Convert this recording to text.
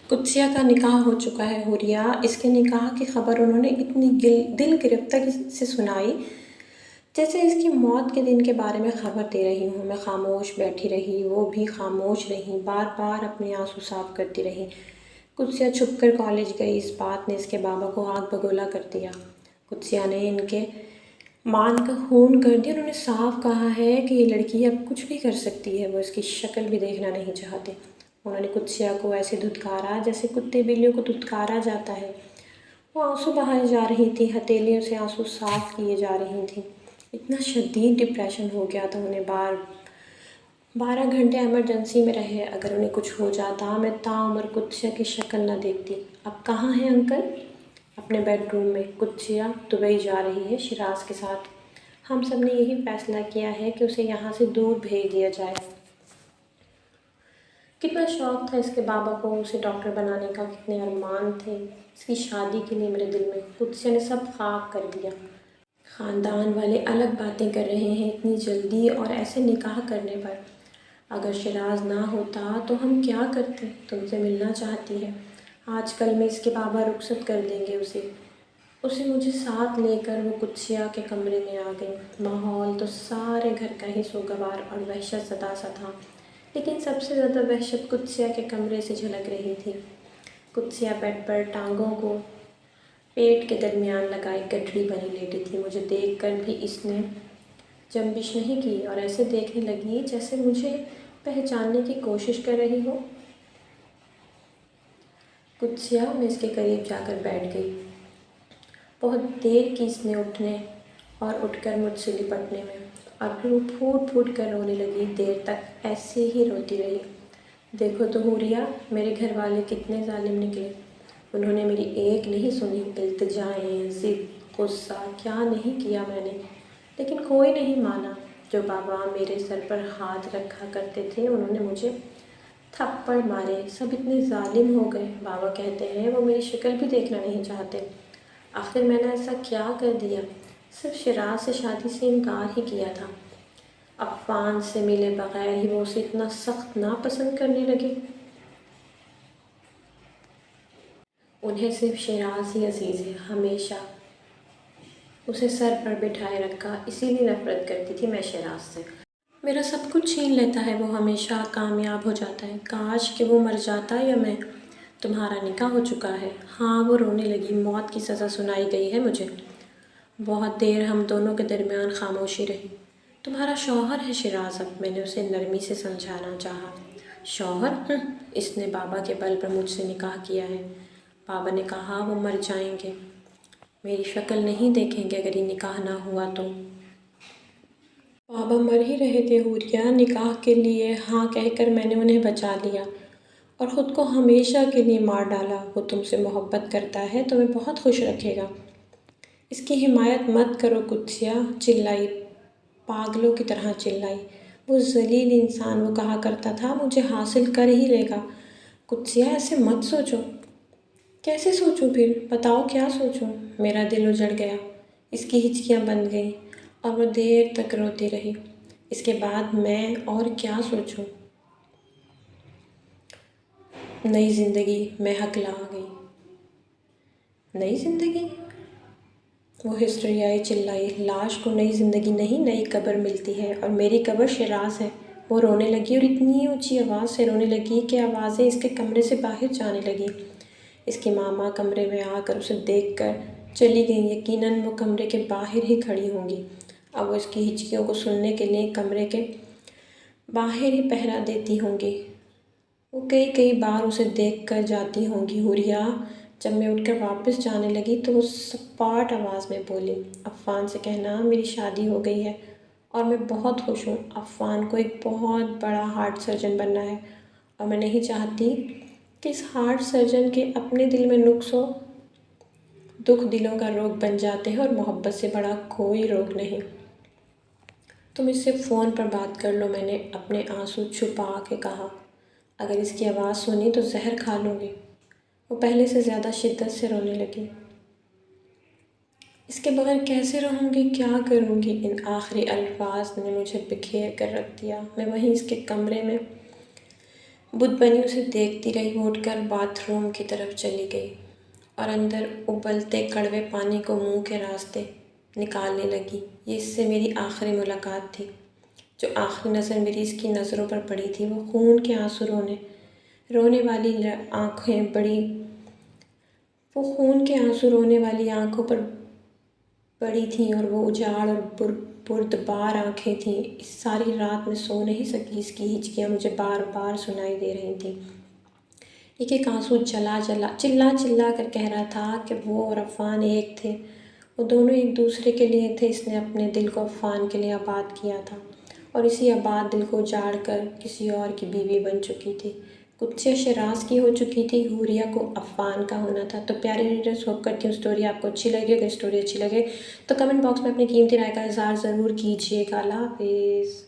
قدسیہ کا نکاح ہو چکا ہے حوریہ۔ اس کے نکاح کی خبر انہوں نے اتنی دل گرفتگی سے سنائی جیسے اس کی موت کے دن کے بارے میں خبر دے رہی ہوں۔ میں خاموش بیٹھی رہی، وہ بھی خاموش رہی، بار بار اپنے آنسو صاف کرتی رہی۔ قدسیہ چھپ کر کالج گئی۔ اس بات نے اس کے بابا کو آگ بگولا کر دیا۔ قدسیہ نے ان کے مان کا خون کر دیا۔ انہوں نے صاف کہا ہے کہ یہ لڑکی اب کچھ بھی کر سکتی ہے، وہ اس کی شکل بھی دیکھنا نہیں چاہتے۔ انہوں نے قدسیہ کو ایسے دھتکارا جیسے کتے بلیوں کو دھتکارا جاتا ہے۔ وہ آنسو بہائے جا رہی تھی، ہتھیلیوں سے آنسو صاف کیے جا رہی تھیں۔ اتنا شدید ڈپریشن ہو گیا تھا انہیں۔ 12 گھنٹے ایمرجنسی میں رہے۔ اگر انہیں کچھ ہو جاتا میں تاعمر قدسیہ کی شکل نہ دیکھتی۔ اب کہاں ہیں انکل؟ اپنے بیڈ روم میں۔ قدسیہ دبئی جا رہی ہے شیراز کے ساتھ۔ ہم سب نے یہی فیصلہ کیا ہے کہ اسے یہاں سے دور بھیج دیا جائے۔ کتنا شوق تھا اس کے بابا کو اسے ڈاکٹر بنانے کا، کتنے ارمان تھے اس کی شادی کے لیے میرے دل میں۔ قدسیہ نے سب خاک کر دیا۔ خاندان والے الگ باتیں کر رہے ہیں اتنی جلدی اور ایسے نکاح کرنے پر۔ اگر شیراز نہ ہوتا تو ہم کیا کرتے؟ تم سے ملنا چاہتی ہے۔ آج کل میں اس کے بابا رخصت کر دیں گے اسے مجھے ساتھ لے کر وہ قدسیہ کے کمرے میں آ گئی۔ ماحول تو سارے گھر کا ہی سوگوار اور وحشت زدہ سا تھا، لیکن سب سے زیادہ وحشت قدسیہ کے کمرے سے جھلک رہی تھی۔ قدسیہ بیڈ پر ٹانگوں کو پیٹ کے درمیان لگائے گٹھڑی بنی لیٹی تھی۔ مجھے دیکھ کر بھی اس نے جنبش نہیں کی اور ایسے دیکھنے لگی جیسے مجھے پہچاننے کی کوشش کر رہی ہو۔ قدسیہ، میں اس کے قریب جا کر بیٹھ گئی۔ بہت دیر کی اس نے اٹھنے اور اٹھ کر مجھ سے لپٹنے میں، اور پھر وہ پھوٹ پھوٹ کر رونے لگی۔ دیر تک ایسے ہی روتی رہی۔ دیکھو تو حوریہ، میرے گھر والے کتنے ظالم نکلے۔ انہوں نے میری ایک نہیں سنی۔ التجائیں، ضد، غصہ، کیا نہیں کیا میں نے، لیکن کوئی نہیں مانا۔ جو بابا میرے سر پر ہاتھ رکھا کرتے تھے انہوں نے مجھے تھپڑ مارے۔ سب اتنے ظالم ہو گئے۔ بابا کہتے ہیں وہ میری شکل بھی دیکھنا نہیں چاہتے۔ آخر میں نے ایسا کیا کر دیا؟ صرف شیراز سے شادی سے انکار ہی کیا تھا۔ عفان سے ملے بغیر ہی وہ اسے اتنا سخت ناپسند کرنے لگے۔ انہیں صرف شیراز ہی عزیز ہے۔ ہمیشہ اسے سر پر بٹھائے رکھا، اسی لیے نفرت کرتی تھی میں شیراز سے۔ میرا سب کچھ چھین لیتا ہے، وہ ہمیشہ کامیاب ہو جاتا ہے۔ کاش کہ وہ مر جاتا یا میں۔ تمہارا نکاح ہو چکا ہے؟ ہاں، وہ رونے لگی۔ موت کی سزا سنائی گئی ہے مجھے۔ بہت دیر ہم دونوں کے درمیان خاموشی رہی۔ تمہارا شوہر ہے شیراز اب، میں نے اسے نرمی سے سمجھانا چاہا۔ شوہر؟ اس نے بابا کے بل پر مجھ سے نکاح کیا ہے۔ بابا نے کہا وہ مر جائیں گے، میری شکل نہیں دیکھیں گے اگر یہ نکاح نہ ہوا تو۔ بابا مر ہی رہے تھے حوریہ۔ نکاح کے لیے ہاں کہہ کر میں نے انہیں بچا لیا اور خود کو ہمیشہ کے لیے مار ڈالا۔ وہ تم سے محبت کرتا ہے، تمہیں بہت خوش رکھے گا۔ اس کی حمایت مت کرو قدسیہ، چلائی، پاگلوں کی طرح چلائی۔ وہ ذلیل انسان، وہ کہا کرتا تھا مجھے حاصل کر ہی لے گا۔ قدسیہ، ایسے مت سوچو۔ کیسے سوچوں پھر؟ بتاؤ کیا سوچوں؟ میرا دل اجڑ گیا۔ اس کی ہچکیاں بند گئیں اور وہ دیر تک روتی رہی۔ اس کے بعد میں اور کیا سوچوں؟ نئی زندگی، میں ہکلا گئی۔ نئی زندگی؟ وہ ہسٹریائی، چلائی، لاش کو نئی زندگی نہیں، نئی قبر ملتی ہے، اور میری قبر شیراز ہے۔ وہ رونے لگی اور اتنی اونچی آواز سے رونے لگی کہ آوازیں اس کے کمرے سے باہر جانے لگیں۔ اس کی ماما کمرے میں آ کر اسے دیکھ کر چلی گئیں۔ یقیناً وہ کمرے کے باہر ہی کھڑی ہوں گی۔ اب وہ اس کی ہچکیوں کو سننے کے لیے کمرے کے باہر ہی پہرا دیتی ہوں گی۔ وہ کئی بار اسے دیکھ کر جاتی ہوں گی۔ حوریہ، جب میں اٹھ کر واپس جانے لگی تو وہ سپاٹ آواز میں بولی، عفان سے کہنا میری شادی ہو گئی ہے اور میں بہت خوش ہوں۔ عفان کو ایک بہت بڑا ہارٹ سرجن بننا ہے اور میں نہیں چاہتی کہ اس ہارٹ سرجن کے اپنے دل میں نقص ہو۔ دکھ دلوں کا روگ بن جاتے ہیں اور محبت سے بڑا کوئی روگ نہیں۔ تم اس سے فون پر بات کر لو، میں نے اپنے آنسو چھپا کے کہا۔ اگر اس کی آواز سنی تو زہر کھا لوں گی۔ وہ پہلے سے زیادہ شدت سے رونے لگی۔ اس کے بغیر کیسے رہوں گی، کیا کروں گی؟ ان آخری الفاظ نے مجھے بکھیر کر رکھ دیا۔ میں وہیں اس کے کمرے میں بدھ بنی اسے دیکھتی رہی، وہ اٹھ کر باتھ روم کی طرف چلی گئی اور اندر ابلتے کڑوے پانی کو منہ کے راستے نکالنے لگی۔ یہ اس سے میری آخری ملاقات تھی۔ جو آخری نظر میری اس کی نظروں پر پڑی تھی وہ خون کے آنسو رونے والی آنکھوں پر پڑی تھیں اور وہ اجاڑ اور بردبار آنکھیں تھیں۔ اس ساری رات میں سو نہیں سکی، اس کی ہچکیاں مجھے بار بار سنائی دے رہی تھیں۔ ایک ایک آنسو چلا کر کہہ رہا تھا کہ وہ اور عفان ایک تھے، وہ دونوں ایک دوسرے کے لیے تھے۔ اس نے اپنے دل کو عفان کے لیے آباد کیا تھا اور اسی آباد دل کو اجاڑ کر کسی اور کی بیوی بن چکی تھی، قدسیہ شیراز کی ہو چکی تھی، حوریہ کو عفان کا ہونا تھا۔ تو پیارے ریڈرز، ہوپ کرتی ہوں اسٹوری آپ کو اچھی لگی۔ اگر اسٹوری اچھی لگے تو کمنٹ باکس میں اپنی قیمتی رائے کا اظہار ضرور کیجیے گا۔ اللہ حافظ۔